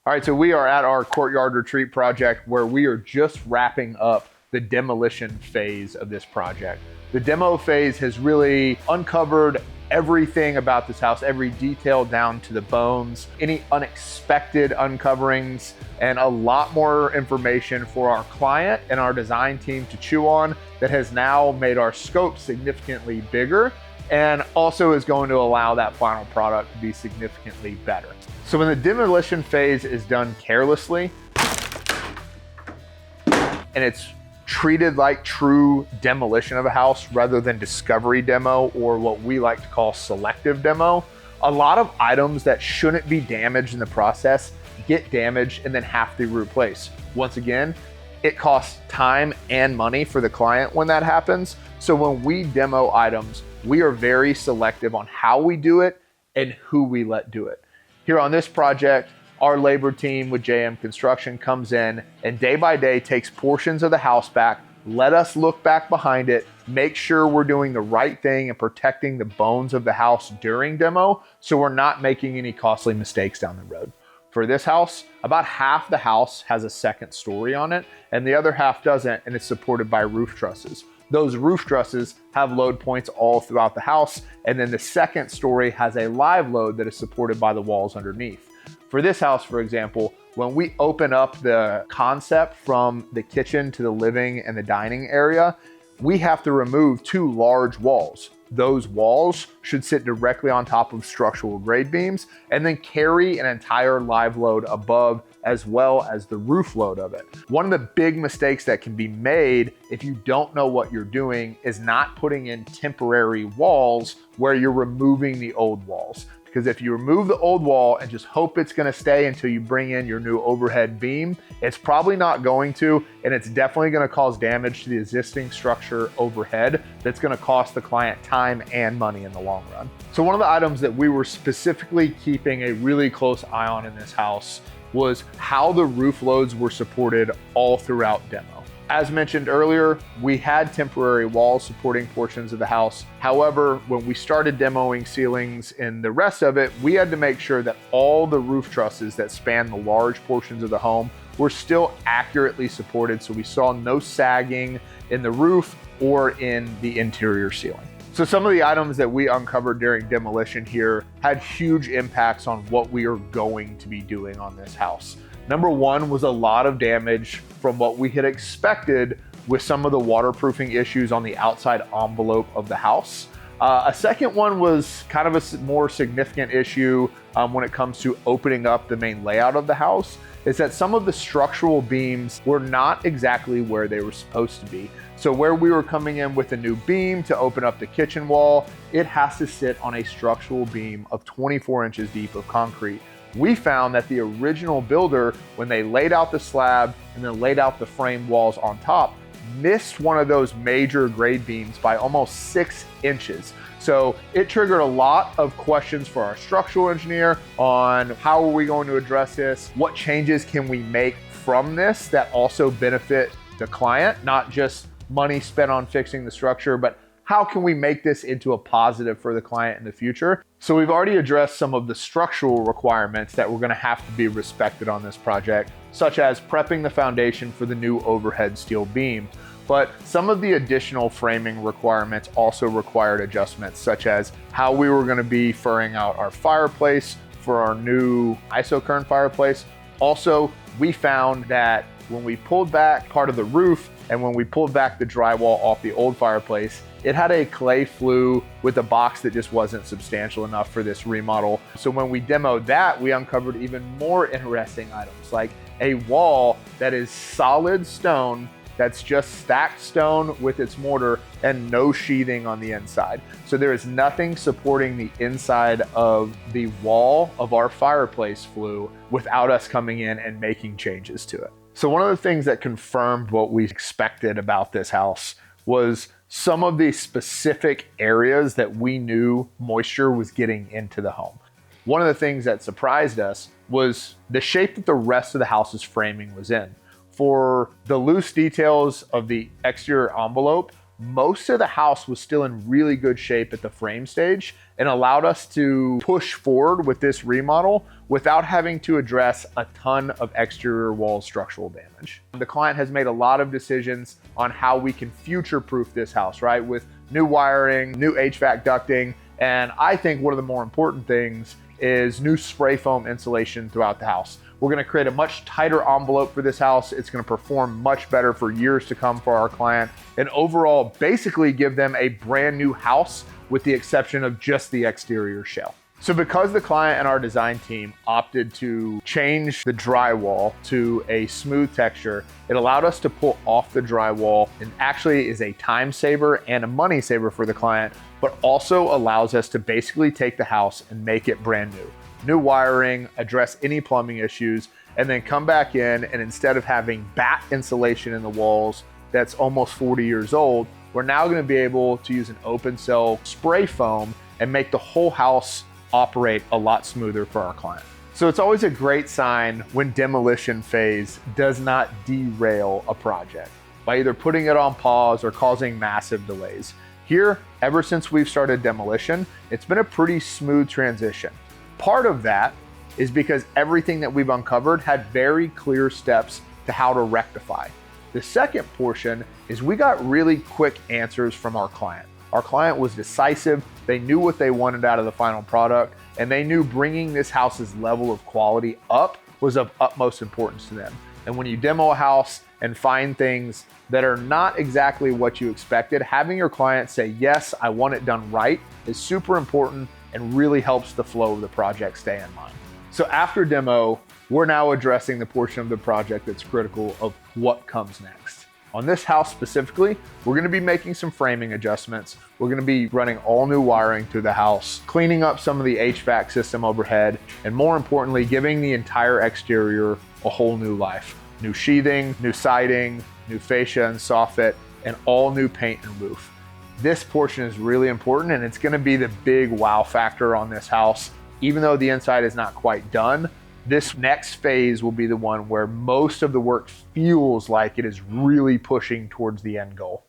All right, so we are at our Courtyard Retreat Project where we are just wrapping up the demolition phase of this project. The demo phase has really uncovered everything about this house, every detail down to the bones, any unexpected uncoverings, and a lot more information for our client and our design team to chew on that has now made our scope significantly bigger and also is going to allow that final product to be significantly better. So when the demolition phase is done carelessly and it's treated like true demolition of a house rather than discovery demo or what we like to call selective demo, a lot of items that shouldn't be damaged in the process get damaged and then have to be replaced. Once again, it costs time and money for the client when that happens. So when we demo items, we are very selective on how we do it and who we let do it. Here on this project, our labor team with JM Construction comes in and day by day takes portions of the house back, let us look back behind it, make sure we're doing the right thing and protecting the bones of the house during demo so we're not making any costly mistakes down the road. For this house, about half the house has a second story on it and the other half doesn't, and it's supported by roof trusses. Those roof trusses have load points all throughout the house, and then the second story has a live load that is supported by the walls underneath. For this house, for example, when we open up the concept from the kitchen to the living and the dining area, we have to remove two large walls. Those walls should sit directly on top of structural grade beams and then carry an entire live load above as well as the roof load of it. One of the big mistakes that can be made if you don't know what you're doing is not putting in temporary walls where you're removing the old walls. Because if you remove the old wall and just hope it's gonna stay until you bring in your new overhead beam, it's probably not going to, and it's definitely gonna cause damage to the existing structure overhead that's gonna cost the client time and money in the long run. So one of the items that we were specifically keeping a really close eye on in this house was how the roof loads were supported all throughout demo. As mentioned earlier, we had temporary walls supporting portions of the house. However, when we started demoing ceilings and the rest of it, we had to make sure that all the roof trusses that span the large portions of the home were still accurately supported, so we saw no sagging in the roof or in the interior ceiling. So some of the items that we uncovered during demolition here had huge impacts on what we are going to be doing on this house. Number one was a lot of damage from what we had expected with some of the waterproofing issues on the outside envelope of the house. A second one was kind of a more significant issue when it comes to opening up the main layout of the house, is that some of the structural beams were not exactly where they were supposed to be. So where we were coming in with a new beam to open up the kitchen wall, it has to sit on a structural beam of 24 inches deep of concrete. We found that the original builder, when they laid out the slab and then laid out the frame walls on top, missed one of those major grade beams by almost 6 inches. So it triggered a lot of questions for our structural engineer on how are we going to address this? What changes can we make from this that also benefit the client, not just money spent on fixing the structure, but how can we make this into a positive for the client in the future? So we've already addressed some of the structural requirements that were gonna have to be respected on this project, such as prepping the foundation for the new overhead steel beam. But some of the additional framing requirements also required adjustments, such as how we were gonna be furring out our fireplace for our new isocurn fireplace. Also, we found that when we pulled back part of the roof and when we pulled back the drywall off the old fireplace, it had a clay flue with a box that just wasn't substantial enough for this remodel. So when we demoed that, we uncovered even more interesting items, like a wall that is solid stone, that's just stacked stone with its mortar and no sheathing on the inside. So there is nothing supporting the inside of the wall of our fireplace flue without us coming in and making changes to it. So one of the things that confirmed what we expected about this house was some of the specific areas that we knew moisture was getting into the home. One of the things that surprised us was the shape that the rest of the house's framing was in. For the loose details of the exterior envelope, most of the house was still in really good shape at the frame stage and allowed us to push forward with this remodel without having to address a ton of exterior wall structural damage. The client has made a lot of decisions on how we can future-proof this house, right? With new wiring, new HVAC ducting, and I think one of the more important things is new spray foam insulation throughout the house. We're gonna create a much tighter envelope for this house. It's gonna perform much better for years to come for our client, and overall basically give them a brand new house with the exception of just the exterior shell. So because the client and our design team opted to change the drywall to a smooth texture, it allowed us to pull off the drywall, and actually is a time saver and a money saver for the client, but also allows us to basically take the house and make it brand new. New wiring, address any plumbing issues, and then come back in, and instead of having batt insulation in the walls that's almost 40 years old, we're now gonna be able to use an open cell spray foam and make the whole house operate a lot smoother for our client. So it's always a great sign when demolition phase does not derail a project by either putting it on pause or causing massive delays. Here, ever since we've started demolition, it's been a pretty smooth transition. Part of that is because everything that we've uncovered had very clear steps to how to rectify. The second portion is we got really quick answers from our client. Our client was decisive, they knew what they wanted out of the final product, and they knew bringing this house's level of quality up was of utmost importance to them. And when you demo a house and find things that are not exactly what you expected, having your client say, yes, I want it done right, is super important and really helps the flow of the project stay in line. So after demo, we're now addressing the portion of the project that's critical of what comes next. On this house specifically, we're gonna be making some framing adjustments. We're gonna be running all new wiring through the house, cleaning up some of the HVAC system overhead, and more importantly, giving the entire exterior a whole new life. New sheathing, new siding, new fascia and soffit, and all new paint and roof. This portion is really important, and it's gonna be the big wow factor on this house. Even though the inside is not quite done, this next phase will be the one where most of the work feels like it is really pushing towards the end goal.